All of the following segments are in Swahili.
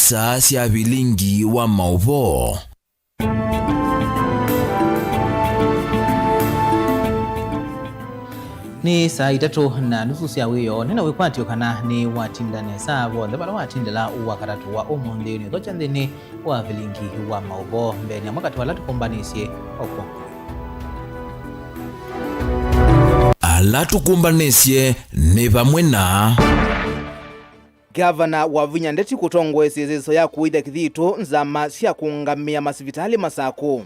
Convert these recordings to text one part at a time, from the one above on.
Nisa cia vilingi wa mauvo. Ni saa 3:30 cia wiyo nina wikwatio kana ni watindane savo ndabala watindela uwakatatu wa umundi ni thocha nthini wa vilingi wa mauvo mbeni mwakati wala tukumbanisye okwo ala tukumbanisye ni vamwe na Gavana wa Vinya Ndeti kutongwe sizizo ya kuida kithitu nzama cia kungamia masivitali masaku.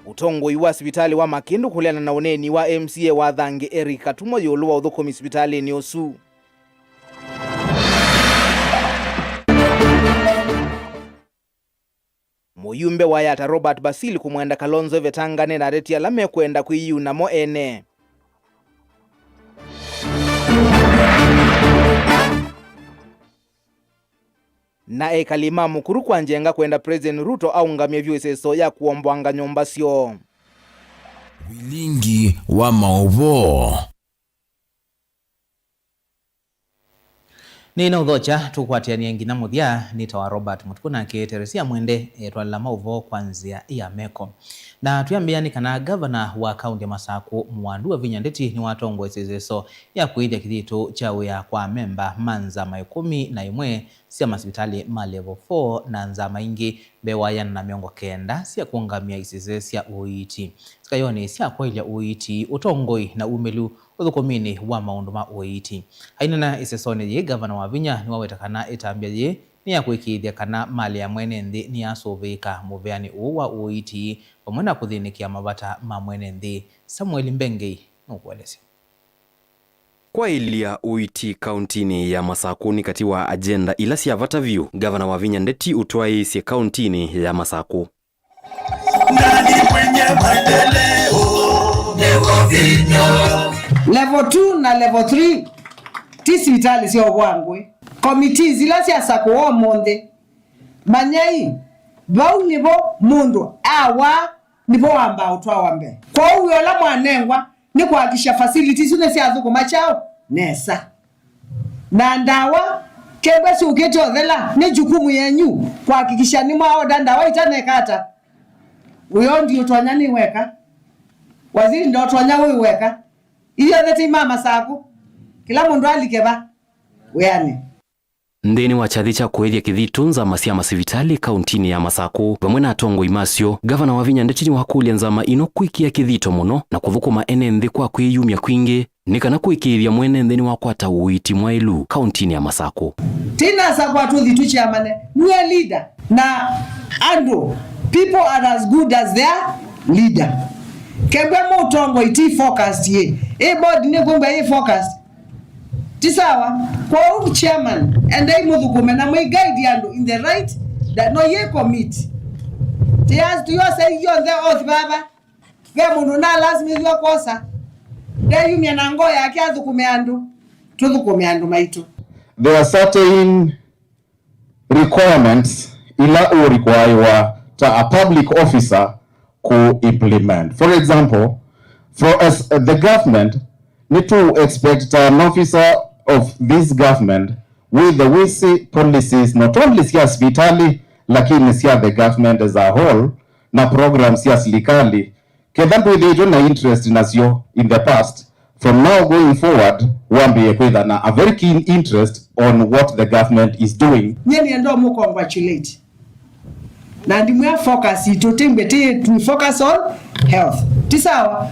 Utongwe wa sivitali wa Makindu kuliana na uneni wa MCA wa Thange Eric Katumo yoluwa udhukomi sivitali ni osu. Muyumbe wa Yata Robert Basili kumwenda Kalonzo vetangane na reti alame kwenda kuiyuna mo ene. Na Kalima mukuru kwa njenga kwenda President Ruto au ngamia vyueseso ya kuombwanga nyomba sio. Vilingi wa mauvo. Nina udhocha tukwatia ni ngina muthia nitawa Robert Mutukuna ke Teresia Mwende twalila mauvo kwanzia ya meko. Na tuyambiani kana governor wa kaunti ya Masaku Mwandu wa Vinya Ndeti ni watongwe sizeso ya kuithia kithitu chawia kwa memba manza maikumi na imwe sia masibitali ma level 4 na nzama ingi bewaya na miongo kenda sia kuangamia isizese sia uiti. Sikayoni sia kwailia uiti utongoi na umelu uthukomini wa maundu ma uiti. Hainana isesone ye governor wa Vinya ni wawetakana itambia ye ni ya kuikithia kana mali ya mwene nthi ni asuvika muveani uwa uiti pamwena kuthinikia mavata ma mwene nthi. Samuel Mbengei nukuelezea. Kwa ilia uiti kauntini ya Masaku kati wa agenda ila cia vata view gavana wa Vinya Ndeti utwai cia kauntini ya Masaku. Level 2 na level 3 tisi vitali sio wangwe committees ila cia Saku o monde manyai bau nibo mundu awa nibo amba utwa wambe kwa uyo la mwanengwa ni kuhakisha facilities une cia thuko machao nesa na ndawa kembe si ugeto thela ni jukumu yenyu kuhakikisha ni mwa oda ndawa itanekata uyo ndio twanyani weka waziri ndio twanya wewe weka iyo theti mama Saku kila mundu alikeba weane ndeni wa chadhicha kuethia kithitu nzama cia masivitali kauntini ya Masaku vamwe na atongo imasio gavana wa Vinya Ndeti ni wakulia nzama ino kwikia kithito muno na kuthukuma ene nthi kwa kwiyumia kwingi ni kana kwikithia mwene nthini wa kwata uiti mwailu kauntini ya Masaku. Tina Saku atuthi tu chairman we leader na ando people are as good as their leader. Kembe mo tongo iti focused ye e board ni kumbe ye focused tisawa kwa chairman and I muthukume na my guide yando in the right that no ye commit tias to you say you on the oath baba ve mundu na lazima hiyo kosa de yumya na ngoya akiathukume andu tuthukume andu maitu. There are certain requirements ila require to a public officer to implement. For example, for us the government need to expect an officer of this government with the wisi policies not only sia hospitali lakini sia the government as a whole na programs sia serikali kedha with na interest nasio in the past. From now going forward wambi ekwetha na a very keen interest on what the government is doing. Nyeni ndo mu congratulate na ndimwe focus itotimbete to focus on health tisawa.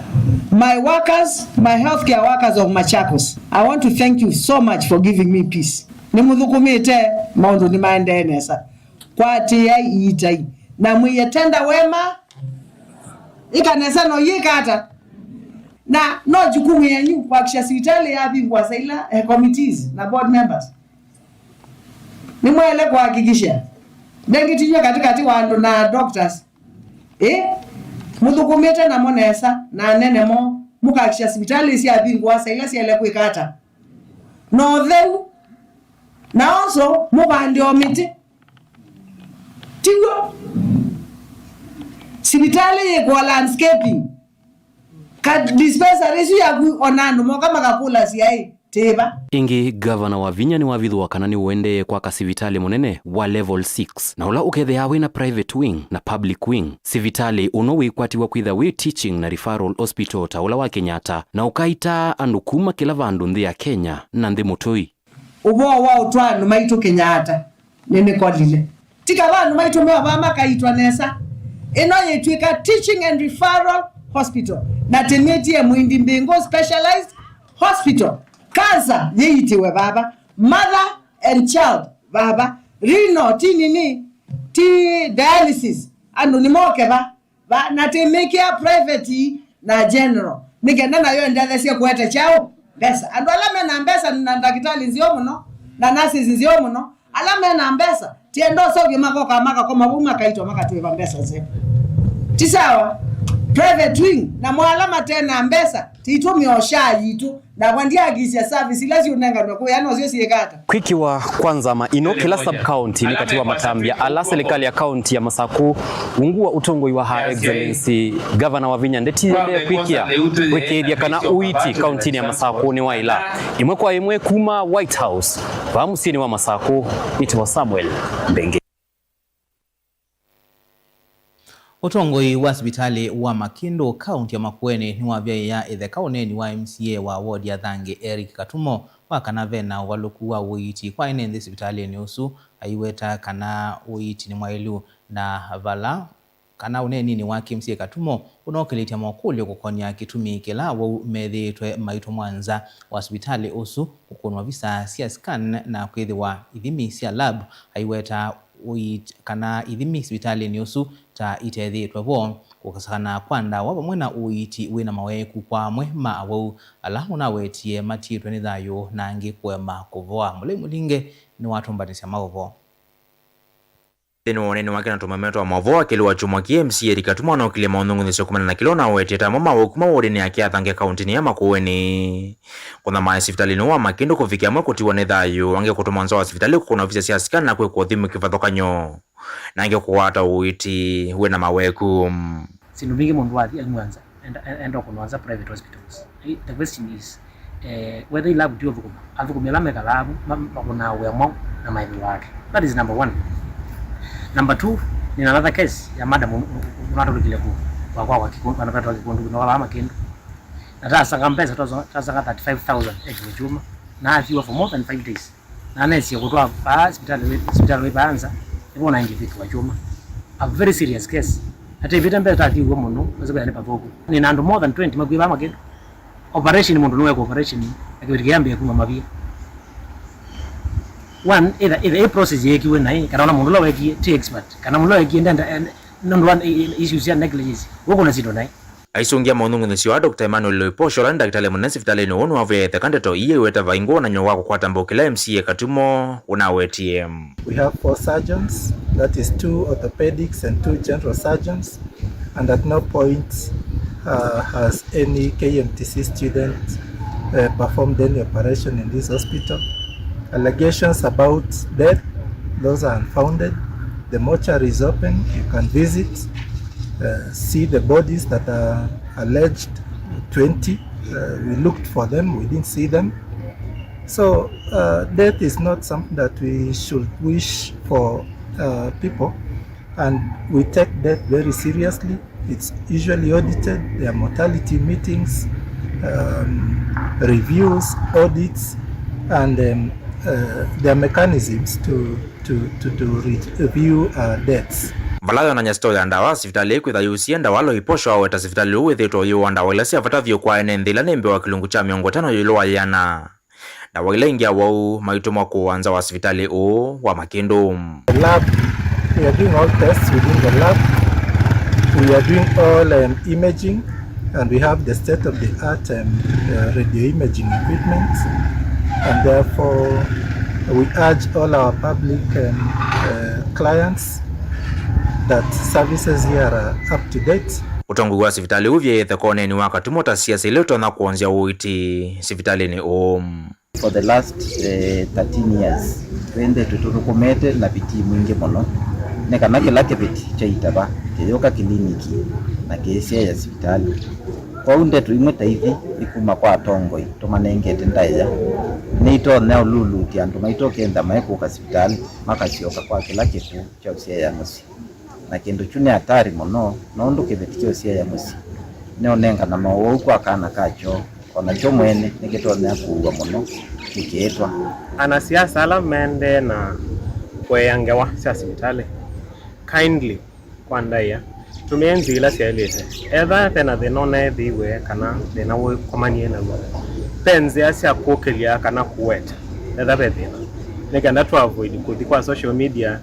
My workers, my healthcare workers of Machakos, I want to thank you so much for giving me peace. Nimuthukumite maundu ni maendenesa kwa tia itai na mwiyetenda wema ikanesa no yikata na no jukumu yenyu kuhakikisha sivitali ya bingwa saila committees na board members nimwele kuhakikisha ndengitinywa katikati wandu na doctors muthukumite na monesa na nene mo mukakisha sivitali cia bingwa saila ciele kwikata no then na also mubandi omiti tigo sivitali kwa landscaping ka dispensary si ya onano moka makakula si ai teba. Ingi governor wa Vinya ni wavithwa kana ni uende kwa kasivitali munene wa level 6 na ula ukethea wina private wing na public wing. Sivitali uno wikwatiwa kwitha wi teaching na referral hospital ta ula wa Kenyatta na ukaita andu kuma kila vandu nthi ya Kenya na nthi mutui. Ubo wa utwanu maitu Kenyatta nene kolile tika vandu maitu mewa vama kaitwa nesa ino yetwika teaching and referral hospital na temetie muindi mbingo specialized hospital. Kansa yeitiwe baba, mother and child baba, rino ti dialysis anu ni moke ba na temekia private na general nigenda na yo ndale sia kuete chao besa andu alame na mbesa na ndakitali nzio muno na nasi nzio muno alame na mbesa tiendo soge makoka maka kwa mabuma kaitwa maka tuwe mbesa zepo tisawa private wing na mwalama tena mbesa tiitumi oshaji tu na kwandia agisia service ilazi unenga ndoko yana zio siekata kwiki wa kwanza maino kila sub county ni katiwa Matambia ala serikali ya county ya Masaku ungua utongoi wa Her Excellency Governor wa Vinya Ndeti kwikia wekedia kana uiti county ya Masaku ni waila imwe kwa imwe kuma White House vamusini wa Masaku itiwa Samuel Mbenge. Utongoi wa hospitali wa Makindu kaunti ya Makueni ni wavya ya ithekaone ni wa MCA wa ward ya Thange Eric Katumo wakana vena walukuwa uiti kwa ine ndi hospitali ni usu aiweta kana uiti ni mwailu na vala kana uneni ni waki MCA Katumo unokilitia mwakuli kukonya kitumi kila wa medhitwe maitu mwanza wa hospitali usu kukonwa visa sia scan na kwithiwa ithimi sia lab aiweta kana ithimi hospitali ni usu ta itethitwe vo ukasana kwanda waba mwena uiti wina maweku kwa mwema awau alamu na wetie matitwe ni thayo na ngi kwema kuvoa mule mulinge ni watu mbanisha maovo Teno nene wake na tumameto wa mavoa kili wa chumwa KMC Erika tuma na ukile maunungu nisio kumana na kilo na weti eta mama wakuma wodeni ya kia Thange kaunti ni ya Makueni. Kuna maa sifitali nuwa Makindu kufikia mwe kutiwa nedhayu wange kutumanzo wa sifitali kukuna visa siya sikani na kwe kuothimu kifathoka nyo na ange kuwata uiti uwe na maweku sinubingi mundu wathi anywanza enda kunwanza private hospitals. The question is whether you lab do avukumela meka lab makuna uwemo na maithi wake. That is number one. Number two, ni another case ya madam unatokile ku kwa kikundu anapata kikundu na wala Makindu. Na sanga mpesa sanga 35,000 ejuma na afiwa for more than 5 days. Na nesi kutoa hospital baanza ipo na vitu wa chuma. A very serious case. Hata vita mbele tatiwa muno wazo yani pavoko. Ni nando more than 20 magwiba Makindu. Operation mundu nuwe operation akibirikiambia kuma mabia. One either a process yeki we nai kana mundu lo weki t expert kana mundu lo weki ndanda number one issues ya negligence woko na zido nai aisungia maunungu nisio Dr. Emmanuel Loiposho la daktari munesi vitale no onu avye tekandeto iye weta vaingo na nyo wako kwa tambokela MCA Katumo una WTM. We have 4 surgeons, that is 2 orthopedics and 2 general surgeons, and at no point has any KMTC student performed any operation in this hospital. Allegations about death, those are unfounded. The mortuary is open, you can visit, see the bodies that are alleged 20. We looked for them, we didn't see them. So death is not something that we should wish for people, and we take death very seriously. It's usually audited, there are mortality meetings, reviews, audits, and there are mechanisms to review deaths. Valayo na nyasto ya ndawa sifitali kwitha yusi ndawa Loiposho aweta sifitali uwithitwo yu ndawa ila siavatavyo kwa ene nthila nembe wa kilungu cha 50 yulwa yana ndawa ila ingia wau maitumwa kuanza wa sifitali u wa Makindu. The lab, we are doing all tests within the lab. We are doing all imaging, and we have the state-of-the-art radio imaging equipment, and therefore we urge all our public clients that services here are up to date. Utongu wa sifitali uvye thekone ni wakati mota siasa ileto na kuanzia uiti sifitali ni For the last 13 years twende tuturukumete na biti mwingi mono nekana kila kibiti cha itaba kiyoka kliniki na kesi ya sifitali kwa unde tuimweta hivi ikuma kwa tongoi tumanengete ndaya nito neo lulu tiandu maito kenda maiko hospitali makasioka kwa kila kitu cha usia ya musi na kindu chune hatari muno nondu kibetikio usia ya musi neo nenga na mawo kwa kana kacho ona cho mwene nikitone kuwa muno kikietwa anasiasa ala mende na kweyangewa sia hospitali kindly kwa ndaya tumienzi ila siailete etha tena thinone thiwe kana thina we komanie na penzi asia kukelia kana kuweta etha bethina nikenda to avoid kuthi kwa social media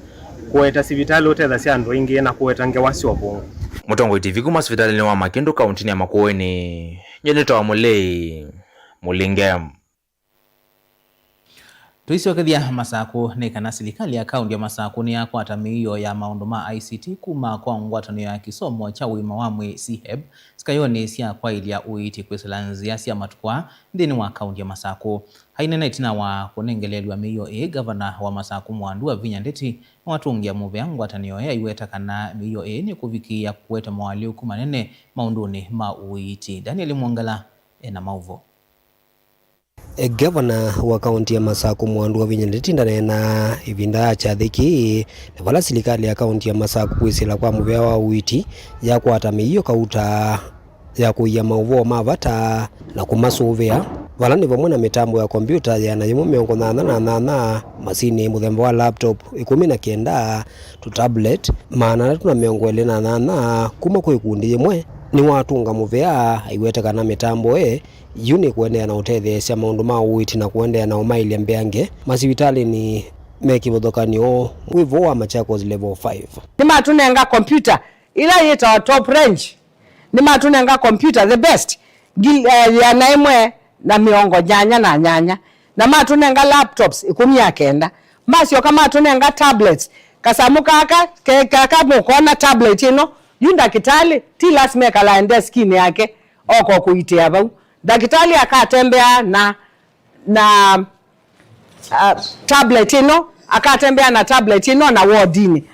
kuweta sivitali utetha sia andu ingi na kuweta ngewasi obongo Mutongoi TV kuma hospitali ni wa Makindu kaunti ya Makueni nyeneta wa mulei mulingem Tuisokethia Masaku ni kana serikali ya kaunti ya Masaku ni yakwata miio ya maundu ma ICT kuma kwa ngwatanio ya kisomo cha uima wa mwi CHEB sikayoni sia kwa ilia uiti kwisalanzia sia matukwa ndini wa kaunti ya Masaku hainena itina wa kunengelelwa miio gavana wa Masaku Mwandua Vinya Ndeti na watungia muvea ngwatanio ya iweta kana miio ni kuvikia kuweta mawaliu kumanene maunduni ma uiti. Daniel Mwangala na mauvo. Gavana wa kaunti ya Masaku Mwandua Vinya Ndeti ndanena ivinda chathiki na vala serikali ya kaunti ya Masaku kwisila kwa muvea wa uiti ya kwata miio kauta ya kuia mauvo mavata na kumasuvia vala ni vamwe na mitambo ya kompyuta ya na yimu 88 masini muthemba wa laptop 19 tu tablet maana tuna 28 kuma kwa ikundi yimwe ni watunga muvea iwete kana mitambo yuni kuendea na utetheesya maundu ma uiti na kuendea na umaili mbeange masivitali ni mekivothokanio wivo wa Machakos level 5 ni matunenga computer ila yeta top range ni matunenga computer the best ya naimwe na miongo nyanya na nyanya na matunenga laptops 19 masio kama matunenga tablets kasamuka aka mukona tablet ino yunda kitali ti lazima kalaende skin yake oko kuitia bau dakitali akatembea na tablet ino akatembea na tablet ino na wardini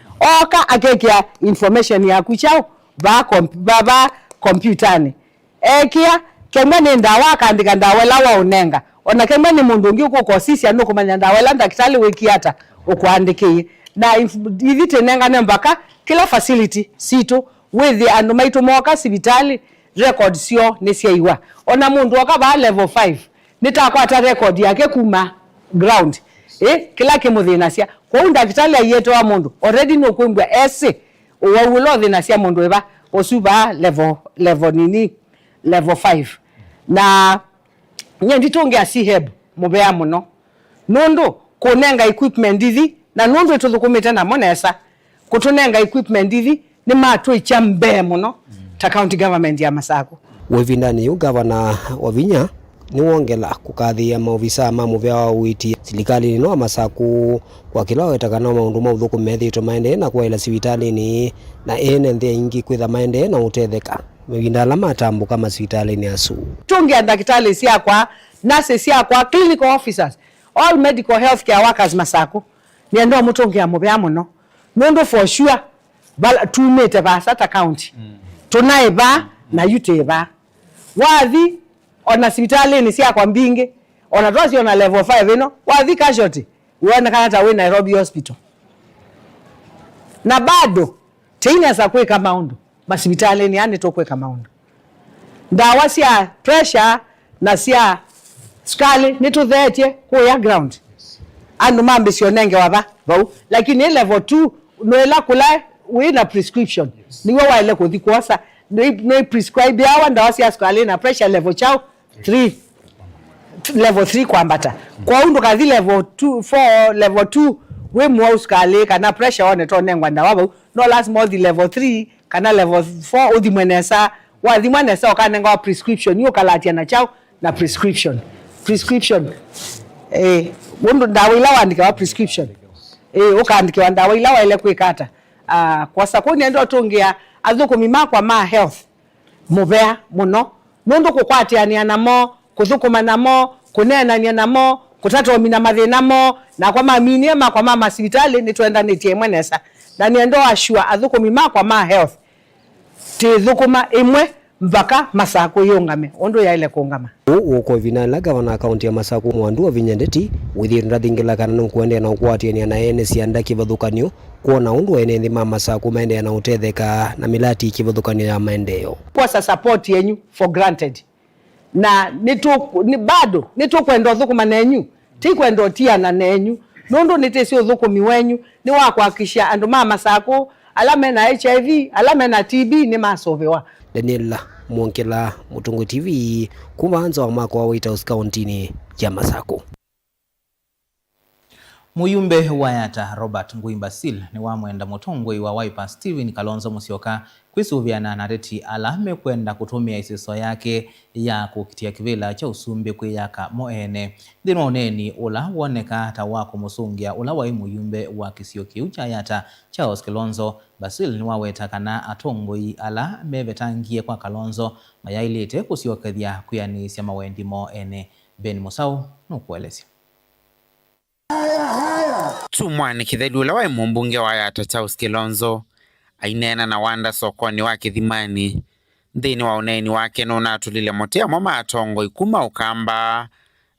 oka akekia information ya kuchao ba kompyutani ekia kemene ndawa kandika ndawela wa unenga ona kemene mundu ngi uko sisi anu kumanya ndawela dakitali wiki hata ukuandikie na ivite nenga nembaka kila facility situ with and maitu moka sivitali record sio nesiaiwa ona mundu akaba level 5 nitakwata record yake kuma ground kila kimuthina sia kwa ndakitali yeto wa mundu already no kumbwa ese uwulo thina sia mundu eba osuba level nini level 5 na nyendi tonge CHEB mubea muno nundu kunenga equipment ithi na nundu tuthukumite na monesa kutunenga equipment ithi ni matu ichambe muno ta county government ya Masaku wevindani yu gavana wa Vinya ni wongela kukathia maofisa ma muvea wa uiti serikali no Masaku kwa kila wetakana maundu ma uthuku methito maende na kwa ila sivitali ni na ene nthe ingi kwitha maende na utetheka mevinda la matambo kama sivitali ni asu tungia dakitali sia kwa nurses sia kwa clinical officers all medical healthcare workers Masaku ni ndo mutungia muvea muno nondo for sure bala tumete ba sata county tunaiba na yuteba wathi ona sivitali ni sia kwa mbinge ona tosi ona level 5 ino wathi casualty uone kana ta we Nairobi hospital na bado teina za kuweka maundu masivitali ni yani to kuweka maundu ndawa sia pressure na sia skali ni to thetie kwa ground anu mambe sionenge waba bau lakini level 2 noela kula we na prescription niwe waile kuthikosa no prescribe yawa ndawa sia skali na pressure level chao 3 level 3 kwambata kwa undu kathi level 2 4 level 2 we mwa skali kana pressure one to nengwa ndawa bau no last more the level 3 kana level 4 uthi mwenesa wathi mwenesa okanenga prescription yo kalatia na chao na prescription mundu ndawa ila wandika wa prescription ukaandika ndawa ila wa ile kuikata kwa sakuni ndo tungia athukumi makwa ma health muvea muno nundu kukwatiania namo kuthukuma namo kunenania namo kutatomina mathina mo na kwa maminie makwa ma masivitali ni twendanĩtie mwenesa na niendo ashua athukumi makwa ma health ti thukuma imwe mpaka Masako yongame ondo ya ile kongama uko vinala gavana akaunti ya Masako Mwandu wa Vinya Ndeti withirira thingila kana nkuende na ukwatiania na ene cianda kivuthukanio kuona undu ene nthima Masako maende na utetheka na milati kivuthukanio ya maendeleo kwa support yenyu for granted na bado kwenda thukuma nenyu ti kwenda tiana nenyu nondo nitesio thukumi wenyu ni wa kuhakikisha andu Masako alame na HIV alame na TB ni masovewa. Daniela Mwonkela, Mutungu TV, kumanza wa mako wa White House County ya Masako. Muyumbe wa Yata Robert Nguimbasil ni wa mwenda mutongoi wa Wiper Steven Kalonzo Musyoka kwisuviana na reti alame kwenda kutumia isiso yake ya kukitia kivila cha usumbi kwiyaka moene ndino oneni ula woneka hata wako musungia ula wa muyumbe wa kisio kiu cha Yata Charles Kalonzo Basil ni waweta kana atongoi ala mevetangie kwa Kalonzo mayailite kusiokethia kuyanisya mawendi moene. Ben Musau nukuelezi. Tumwani Kithedula wa mbunge wa Yata Charles Kalonzo ainena na wanda sokoni wa Kithimani thini wa uneni wake nuna atulile motea moma atongo ikuma ukamba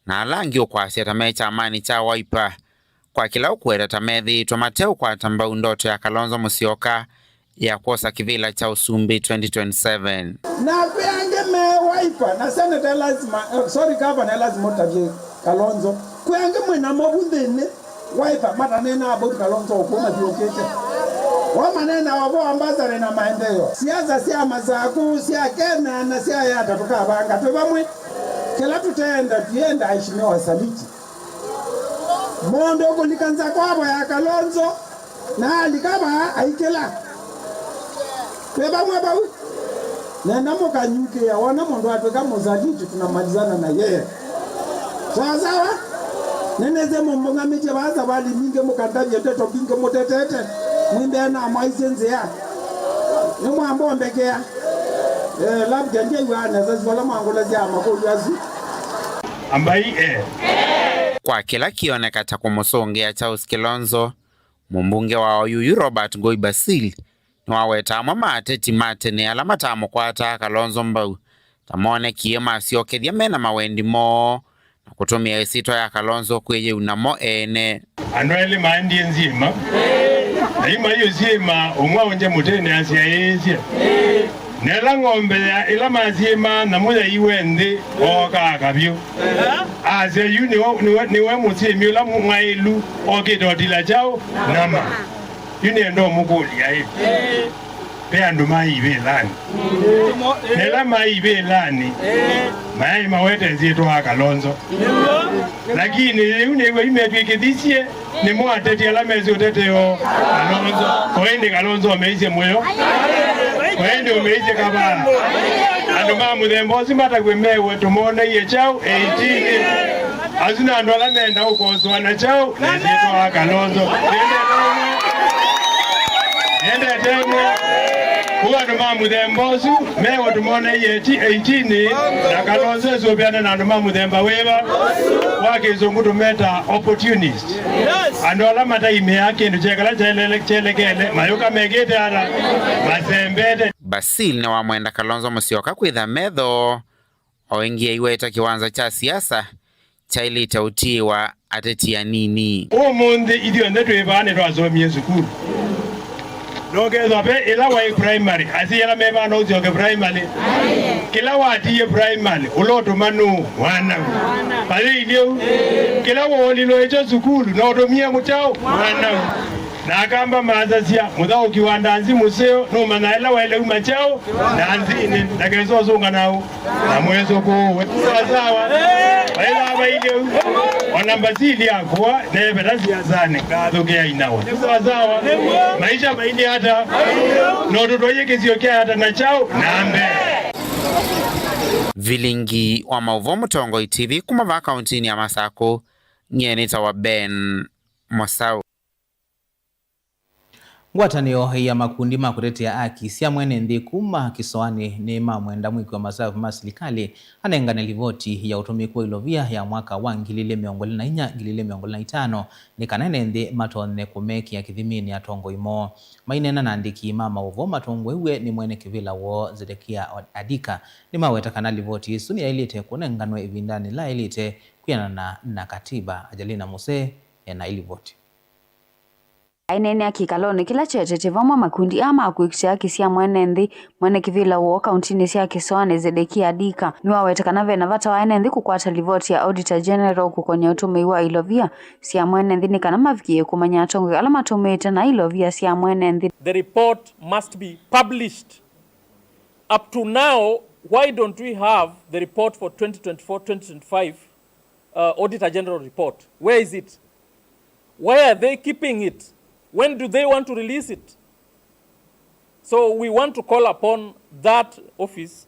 na alangi ukwasi atamecha amani cha Wiper kwa kila ukweda tamethi tomateu kwa tambau ndoto ya Kalonzo Musyoka ya kuosa kivila cha usumbi 2027 na kuyange me Wiper na senator lazima governor lazima utajie Kalonzo kuyange mwena mabundene Wiper matanena about Kalonzo ukuma diokeche wamanena wabo ambazare na maendeleo siasa sia Masako sia Kenya na sia Yata tukabanga tubamwe kila tutenda tienda aishimiwa saliti mondo kulikanza kwabo ya Kalonzo na alikaba aikela tubamwe bawu nenda mukanyuke ya wana mondo atweka mozaliti tunamalizana na yeye sawa neneze mumbonga miche baza bali minge mukandavye teto binge mutetete mwimbe na maisenze ya ni mwambo mbekea labda ndiye wana sasa wala mwangola ya makulu yazi ambai kwa kila kioneka cha kumusongea Charles Kalonzo mumbunge wa Oyuyu Robert Ngoibasil ni waweta mama ateti mate ni alama tamo kwata Kalonzo mbau tamone kiema asiokethia mena mawendi mo na kutumia isito ya Kalonzo kweye unamo ene anwele maandi nzima aima hiyo zima umwa unje mutene asia yezia nela ngombe ila mazima na muya iwende oka kabyo asia yu niwe mutimi ula mwailu okidodila chao nama yuni endo mukuli ya hivi pe andu maibe lani nela maibe lani mai mawete nzito wa Kalonzo lakini unewe imepikidhisie ni mwateti ala mezi uteteo Kalonzo koende Kalonzo ameize moyo koende umeize kabala andu mamuthembosi matakwemewe tumone iye chao 18 azina andu ala menda ukoswana chao nezito wa Kalonzo nende temwe kuwa tumamuthembosu mewa tumone iye 18 na Kalonzo esobiana na tumamuthemba weva wakizungu tumeta opportunist andu ala mataime yake ndu chekala chelekele mayuka megete ala masembete Basil na wamwenda Kalonzo Musyoka kwitha metho oingia iweta kiwanza cha siasa cha ilita utiwa atetia nini umundi idio ndetu ibane twasomie sukuru nogezo pe ila wa primary asiyela meba no zioke primary kila wati ye primary uloto manu wana bali ndio kila woli lo ejo sukulu no domia mutao wana na kamba mazasia mudao kiwandanzi museo no manaela wale umachao na anzini nagezo zunga nao na mwezo ko sawa wala baile wanambazili yakwa nebe laziyazane kadogea inawa sawa maisha baile hata no dodoye keziokia hata na chao nambe Vilingi wa Mauvo Mutongo TV kumava kauntini ya Masako nyenita wa Ben Musau. Ngwatanio ya makundi makutetea haki cia mwene nthi kuma kisoani ni mamwenda mwiki wa masafu ma serikali anengane livoti ya utumiki wa ilovia ya mwaka wa 2024-2025 ni kanene nthi matone kumeki ya kithimini ya tongo imo mainena na andiki mama uvo matongo iwe ni mwene kivila wo Zedekia Adika ni maweta kana livoti isu ni yailite kunenganwe ivindani la ilite kuyana na katiba. Ajalina Muse na ilivoti ainene akikalone kila chetete vamwe makundi ama akuikisha kisia mwene nthi mwene kivila wo kauntini cia kisoane Zedekia Adika ni wawetekana vena vata waene nthi kukwata livoti ya Auditor General kukonya utumi wa ilovia cia mwene nthi ni kana mavikie kumanya atongo ala matumite na ilovia cia mwene nthi. The report must be published. Up to now, why don't we have the report for 2024-2025 Auditor General report? Where is it? Why are they keeping it? When do they want to release it? So we want to call upon that office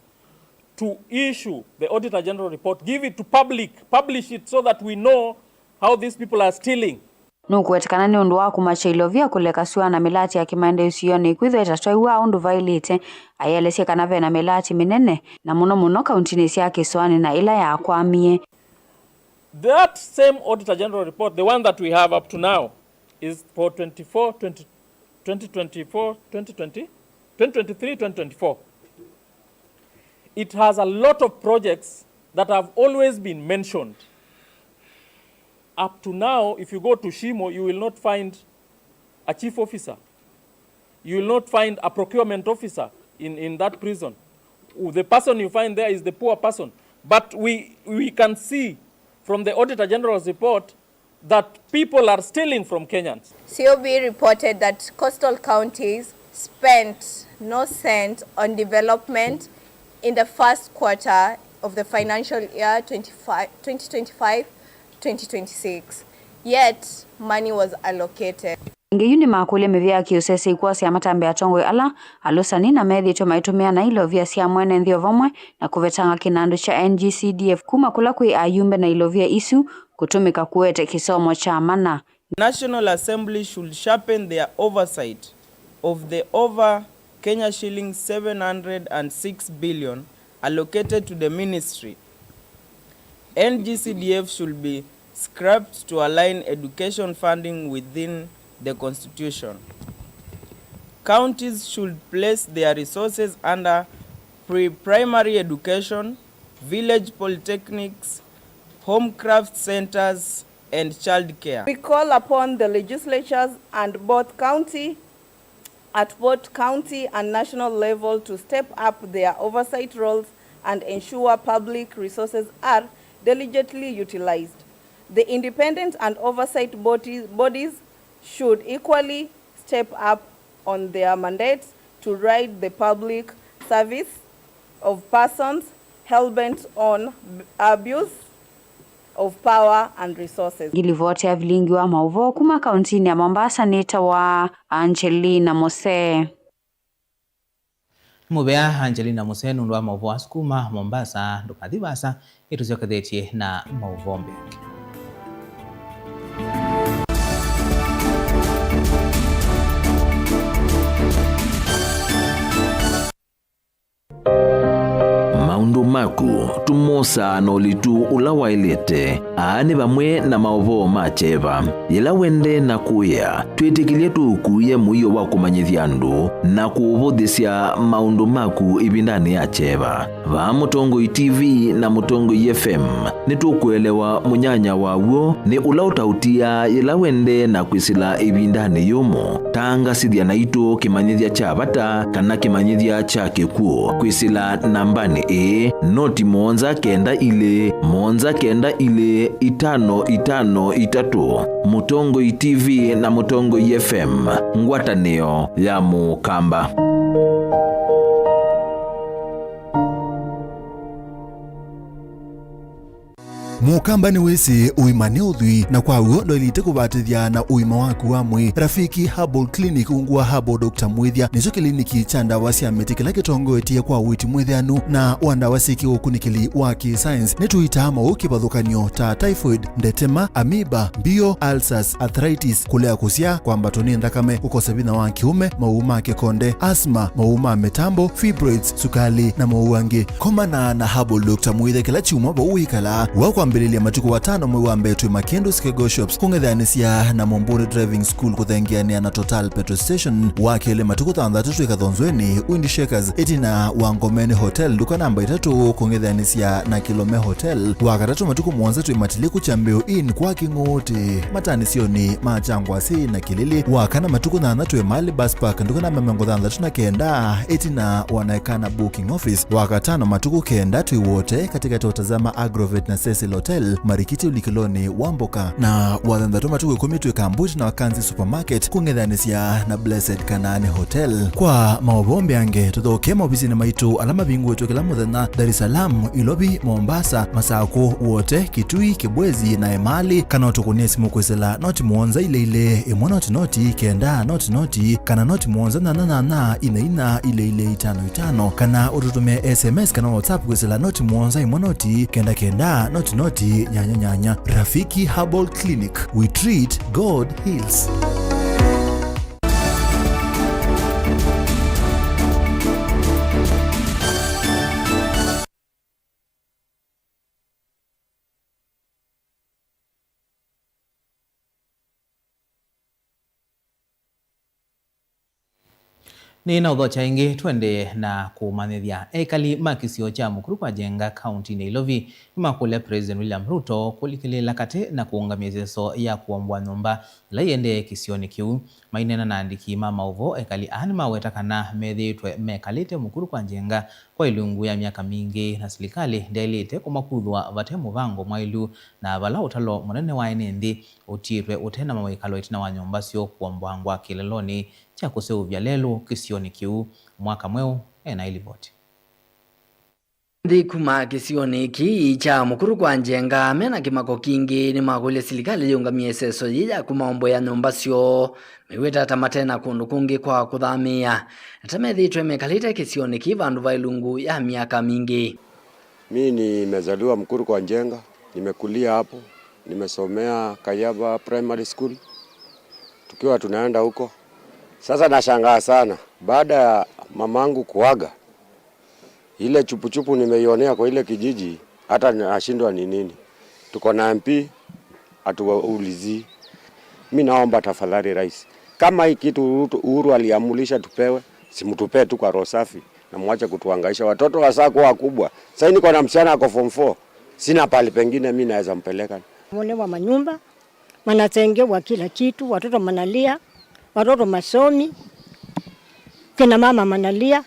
to issue the Auditor General report, give it to public, publish it so that we know how these people are stealing. Nukuwetekana ni undu wa kumacha ilovia kulekasiwa na milati ya kimaende usioni kwitho itatwaiwa undu vailite ayelesia kana vena milati minene na muno kauntini cia kisoani na ila ya kwamie. That same Auditor General report, the one that we have up to now, is for 2023-2024. It has a lot of projects that have always been mentioned. Up to now, if you go to Shimo, you will not find a chief officer. You will not find a procurement officer in that prison. The person you find there is the poor person. But we can see from the Auditor General's report that people are stealing from Kenyans. COB reported that coastal counties spent no cent on development in the first quarter of the financial year 2025-2026. Yet, money was allocated. Ngeyuni makule mevia kiusese ikuwa siya matambe ya tongo ala alosani na methi tumaitumia na ilovia siya mwene nthio vamwe na kuvetanga kinandu cha NGCDF kuma kula kui ayumbe na ilovia isu kutumika kuwete kisomo cha mana. National Assembly should sharpen their oversight of the over Kenya shillings 706 billion allocated to the ministry. NGCDF should be scrapped to align education funding within the constitution. Counties should place their resources under pre-primary education, village polytechnics, home craft centers, and child care. We call upon the legislatures at both county and national level to step up their oversight roles and ensure public resources are diligently utilized. The independent and oversight bodies should equally step up on their mandates to right the public service of persons hell-bent on abuse of power and resources. Gilivoti ya vilingi wa mauvo kuma kauntini ya Mombasa nita wa Angelina Mose. Mubea Angelina Muse nundu wa mauvo askuma Mombasa ndukathibasa ituziokathetie na mauvombe. Maundu maku tumosa na ulitu ula wailete aani vamwe na maovo macheva ila wende na kuya twitikilie tukuye muyo wa kumanyithia andu na kuuvuthisya maundu maku ivindani ya cheva va Mutongoi TV na Mutongoi FM ni tukuelewa munyanya waw'o ni ula utautia ila wende na kwisila ivindani yumo tangasithia na itu kimanyithia cha vata kana kimanyithia cha kikuo kwisila nambani noti 192 Mutongoi TV na Mutongoi FM ngwatanio ya mukamba. mukamba ni wese uimane uthui na kwa uo ndo ilite kubatithia na uima waku wa mwi. Rafiki Herbal Clinic ungwa Herbal Dr. Mwithia nicho kliniki cha ndawa cia miti kila kitongoetie kwa witi mwithianu na wandawa siki ukunikili wa science nituita mauki bathukanio ta typhoid, ndetema, amoeba, bio, ulcers, arthritis, kulea kusia kwa mbatoni ndakame, kukosa bina wa kiume, mauma kekonde, asthma, mauma metambo, fibroids, sukali na mauangi. Komana na Herbal Dr. Mwithia kila chiuma ba uikala wako ambelilia matuku watano mwe wa mbetu Makendo Skego Shops kungethanisia na Momburi Driving School kuthengiania na Total Petrol Station wakele matuku tandatu ikathonzweni Windy Shakers etina Wangomeni Hotel duka namba 3 kungethanisia na Kilome Hotel wakatatu matuku mwanza tuimatiliku chambeo in kwa kingote matanisio ni machangwa si na Kilili wakana matuku thandatu Mali Bus Park duka namba 39 etina wanaekana booking office wakatano matuku kenda tuiwote katika totazama Agrovet na Cecil Hotel Marikiti ulikiloni Wamboka na wathandatu matuku 10 tuikambuti na Wakanzi Supermarket kungethanisia na Blessed Kanani Hotel. Kwa maobombe ange tuthoke maobisini maitu alama bingu wetu kila muthenya Dar es Salaam, Ilobi, Mombasa, Masako wote, Kitui, Kibwezi na Emali kana tukunie simu kwesela noti muonza ile imwe noti kenda noti kana noti muonza na ina ile 55 kana ututume SMS kana WhatsApp kwesela noti muonza imwe noti kenda noti nyanya. Rafiki Herbal Clinic, we treat, God heals. Ni na udhocha ingi twende na kumanithia ekali makisio cha mukuru kwa jenga kaunti ni Ilovi makule President William Ruto kulikilila kate na kuungamia zeso ya kuombwa nyumba la yende kisioni kiu mainena na andiki mama uvo ekali anima wetakana medhitwe mekalite mukuru kwa jenga kwa ilungu ya miaka mingi na serikali ndelite kumakudhwa vatemu vango mwailu na vala utalo munene wa enendi utirwe utena mawekalo itina wa nyumba sio kuombwangwa kileloni cha kuseuvya lelo kisioni kiu mwaka mweu na iliboti Ndi kuma kisioni ki cha mukuru kwa njenga mena kimako kingi ni magule serikali yungamie seso ya kumaombo ya nyumba sio miweta tamatena kundu kungi kwa kudhamia tamethitwe mekalite kisioni ki vandu vailungu ya miaka mingi. Mimi nimezaliwa mukuru kwa njenga, nimekulia hapo, nimesomea Kayaba Primary School tukiwa tunaenda huko. Sasa nashangaa sana baada ya mamangu kuaga ile chupuchupu nimeionea kwa ile kijiji hata nashindwa ni nini. Tuko na MP atuulizi. Mimi naomba tafadhali rais, kama hii kitu Uhuru aliamulisha tupewe, simtupe tu kwa roho safi na mwache kutuhangaisha watoto wasako wakubwa. Sasa niko na msichana ako form 4. Sina pale pengine mimi naweza mpeleka. Wale wa manyumba wanatengewa kila kitu, watoto manalia, watoto masomi, kina mama manalia,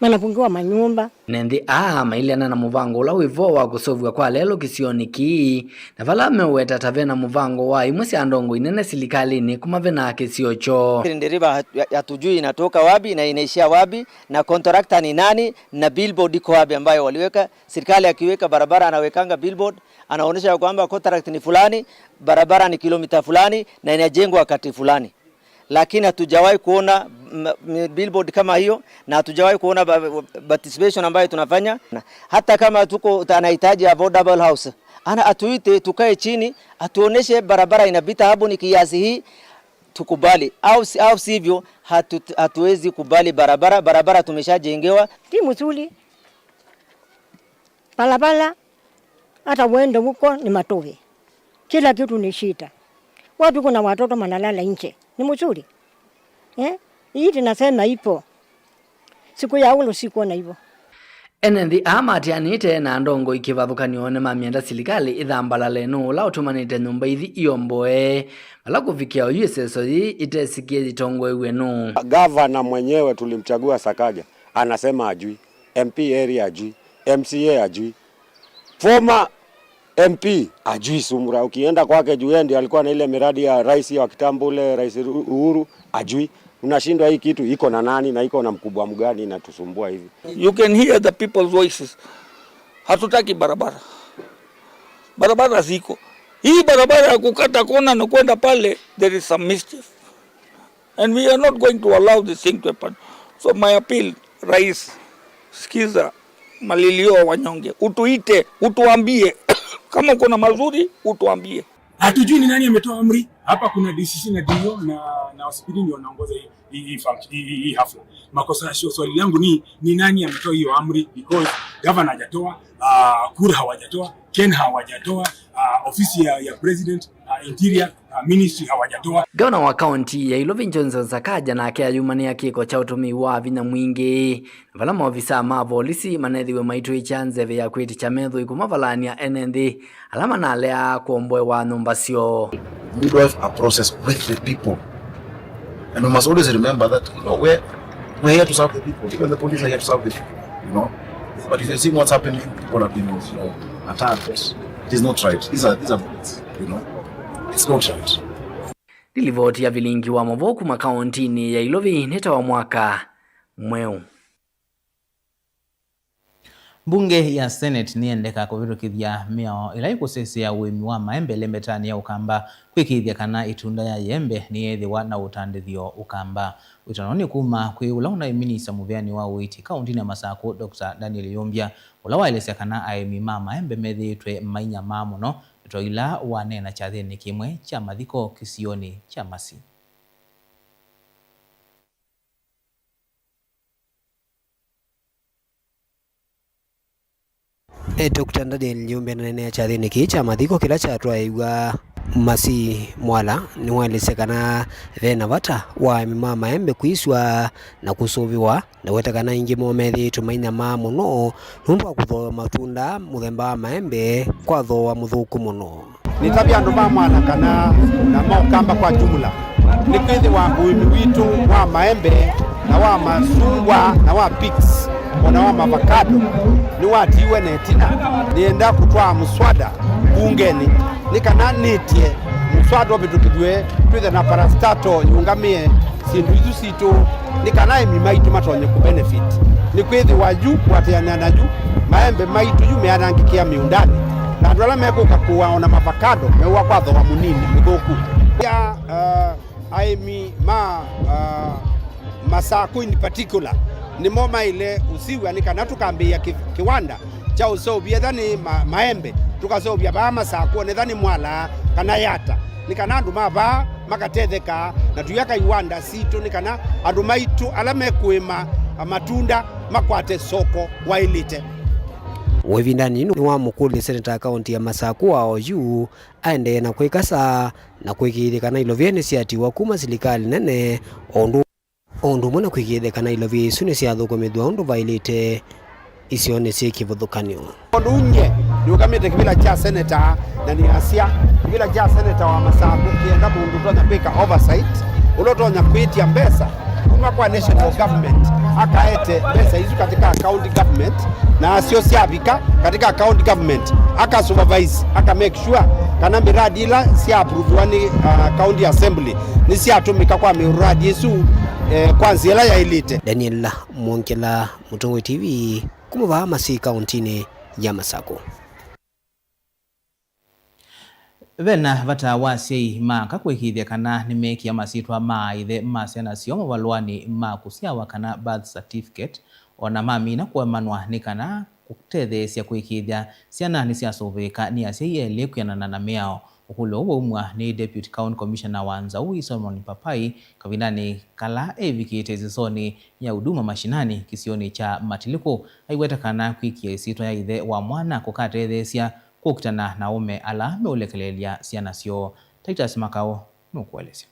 manapungiwa manyumba. Nendi mailiana na muvango la wivo wa kusovwa kwa lelo kisioni ki na vala meweta tavena muvango wa imwesi andongo inene serikali ni kumavena kisiocho. Ndiriba hatujui inatoka wapi na inaishia wapi na contractor ni nani na billboard iko wapi ambayo waliweka. Serikali akiweka barabara anawekanga billboard, anaonyesha kwamba contract ni fulani, barabara ni kilomita fulani na inajengwa wakati fulani. Lakini hatujawahi kuona billboard kama hiyo na hatujawahi kuona participation ambayo tunafanya. Hata kama tuko tunahitaji affordable house, ana atuite tukae chini, atuoneshe barabara inapita hapo ni kiasi hii tukubali, au sivyo hatuwezi kubali. Barabara tumeshajengewa timu nzuri, barabara hata uende huko ni matope, kila kitu ni shida. Watu kuna watoto manalala nje, ni mzuri hii tunasema ipo siku ya ulo siku na hivyo. Enendi amatianite na ndongo ikivathukanio ne mamienda serikali ithambala leno la utumanite nyumba ithi iomboe ala kufikia uyeseso hii itesikie itongwe wenu. Governor mwenyewe tulimchagua Sakaja anasema ajui, MP area ajui, MCA ajui, former MP ajui Sumura. Ukienda kwake juu ndiye alikuwa na ile miradi ya rais wa kitambo ule Rais Uhuru ajui. Unashindwa hii kitu iko na nani na iko na mkubwa mgani inatusumbua hivi. You can hear the people's voices. Hatutaki barabara. barabara ziko. Hii barabara ya kukata kona na kwenda pale, there is some mischief. And we are not going to allow this thing to happen. So my appeal, Rais, sikiza malilio wa wanyonge. Utuite, utuambie. Kama kuna mazuri, utuambie. Hatujui ni nani ametoa amri. Hapa kuna DCC na DO na hospitali ndio wanaongoza hii hafla. Makosa sio, swali langu ni nani ametoa hiyo amri, because governor hajatoa, kura hawajatoa, Ken hawajatoa, ofisi ya president, interior ministry hawajatoa. Gavana wa kaunti ya Ilovi Johnson Sakaja na akiyumania kiko cha utumi wa vina mwingi vala maofisa ma polisi manethiwe maitu ichanze vya kwiti cha metho ikumavalania NND alama na alea kuombwe wa numbasio. We do have a process with the people, and we must always remember that, you know, we're here to serve the people. Even the police are here to serve the people, you know. But if you see what's happening, people have been, you know, attacked. It is not right. These are bullets, you know. It's not right. Dilivoti ya vilingi wa Mavoku makauntini ya Ilovi neta wa mwaka mweu. Bunge ya Senate niendeka kuvirukithia miao ila ikusesia uimi wa maembe lembetani ya ukamba kwikithia kana itunda ya yembe ni yethiwa na utandithio ukamba. Utanoni kuma kwi ula una minisa muveani wa uiti kaunti ya Masako Dr. Daniel Yombia ula waelesea kana aimi ma maembe methitwe mainya mamuno itoila wanena chathini kimwe cha mathiko kisioni cha Masi. Dr. Daniel Yombia nene chathini ki cha mathiko kila cha twaiwa Masi mwala ni walesekana vena vata wa mima maembe kuiswa na kusuviwa na wetakana ingi momethi tumaina ma muno nundu wa kuthoa matunda muthemba wa maembe kwa thoa muthuku muno. Ni tabia andu ba mwana kana na maukamba kwa jumla ni kwithi wa uimi witu wa maembe na wa masungwa na wa pigs na wa avocado ni watiwe netina nienda kutwa muswada bungeni ni kana nitie muswada obitukidwe twithe na parastato yungamie sindu izu situ ni kana imi maitu matonye ku benefit ni kwithi waju kwatiana naju maembe maitu yu meanangikia miundani na andu ala mekuka kuwa ona avocado mewa kwatho wa munini miguku ya aimi Masako in particular ni moma ile usiwe ni kana tukambia kiwanda cha usobia dhani maembe tukasobia ba Masako ne dhani mwala kana yata ni kana andu maba makatetheka na tuyaka iwanda situ ni kana andu maitu alame kuima matunda makwate soko wailite. Wevindani ni wa mukuli seneta kaunti ya Masako wa OU aende na kwikasa na kwikithikana ilovyeni siatiwa kuma silikali nene ondu mwana kwikithikana ilovye isu ni siathukumithwa undu vailite isione sikivuthukanio. Ondu unye ni ukamite kibila cha seneta na ni asia kibila cha seneta wa Masako kienda mundu tonya kwika oversight ulotonya kwitia mbesa kuma kwa national government akaete mbesa isu katika county government na asio siabika katika county government aka supervise aka make sure kana miradi ila si approve ni county assembly ni si atumika kwa miradi isu kwanza ila ya elite. Daniel Mwonkela, Mutongwe TV, kumuva Masi kauntini ya Masako. Vena vata wasi maka kwikithia kana ni meki ya masitwa maithe masena sioma walwani makusia wakana birth certificate ona mamina kwa manwa ni kana kutethesia kwikithia siana ni siasoveka ni asiye kuyana na miao ukulo umwa ni Deputy County Commissioner wa Nzau Solomon Papai kavinani kala evikite zisoni ya huduma mashinani kisioni cha Matiliko aiweta kana kwikia isitwa ya ithe wa mwana kukatethesia kukutana na ume ala meulekelelia siana sio. Titus Makao nukuelezea.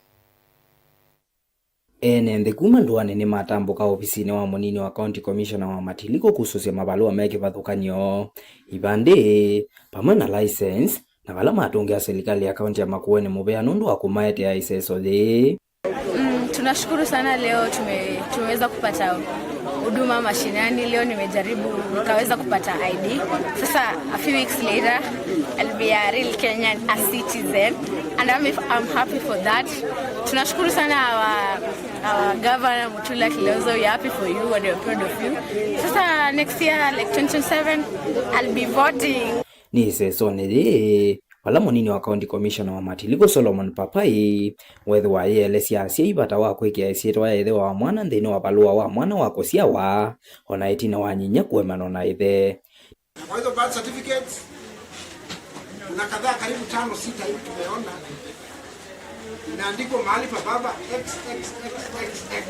Nende kuma nduane ni matambuka ofisini wa munini wa County Commissioner wa Matiliko kususia mabalua meke vathukanio ibande pamwe na license na vala matungi ya serikali ya kaunti ya Makueni mubea nundu wa kumaete ya ISSOD. Tunashukuru sana leo tumeweza kupata huduma mashinani. Leo nimejaribu nikaweza kupata ID. Sasa a few weeks later I'll be a real Kenyan, a citizen, and I'm happy for that. Tunashukuru sana our governor Mutula Kilonzo. We are happy for you and we are proud of you. Sasa next year like 2027 I'll be voting. ni sesone ri wala munini wa county commissioner wa Matiliko Solomon Papai wethe wa yelesya cia ibata wa kwikia ciitwa ithe wa mwana nthini wa balua wa mwana wa kucia wa ona itina wa nyinya kuemano na ithe. Kwa hizo birth certificates kuna kadhaa karibu 5-6 hivi tumeona inaandikwa mahali pa baba XXXXX.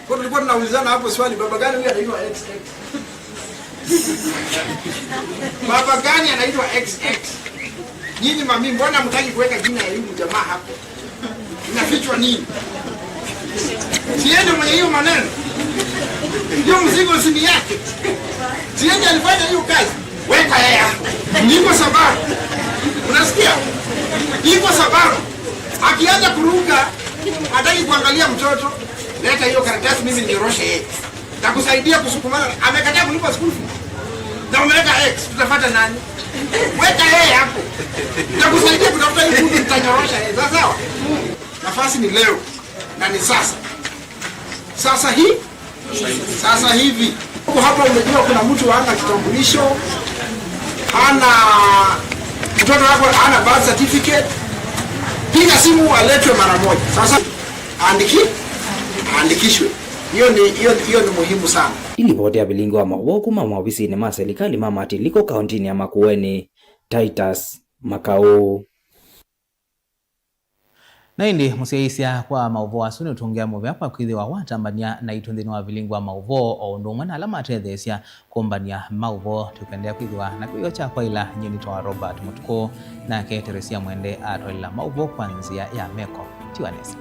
Kwa tulikuwa tunaulizana hapo swali, baba gani huyu anaitwa XX? Baba gani anaitwa XX? Nyinyi mami, mbona mtaki kuweka jina ya huyu jamaa hapo? Inafichwa nini? Siende mwenye hiyo maneno. Hiyo mzigo si yake. Siende alifanya hiyo kazi. Weka yeye hapo. Niko sababu. Unasikia? Iko sababu. Akianza kuruka, hataki kuangalia mtoto, leta hiyo karatasi mimi niroshe yeye. Takusaidia kusukumana. Amekataa kulipa school fee. Na umeweka X, tutafuata nani? Weka yeye hapo. Takusaidia kutafuta hiyo mtu nitanyorosha yeye. Sawa? Nafasi ni leo na ni sasa. Sasa hii? Sasa hivi. Huko hapa umejua kuna mtu hana kitambulisho, hana mtoto wako hana birth certificate. Piga simu aletwe mara moja. Sasa andikishwe. Hiyo ni muhimu sana. Ilipoti ya bilingo wa mawoku mama ofisini ma serikali mama Matiliko kauntini ya Makueni, Titus Makau. Na indi musiaisia kwa mauvo asuni utungia muvi hapa kuhithi wa watambania na itundini wa vilingu wa mauvo o ndungwa na alama atethesia kumbania mauvo tukendea kuhithi wa na kuyocha kwa ila nyini toa Robert Mutuku na ke Teresia Mwende atoila mauvo kwanzia ya Meko. Tiwanesi.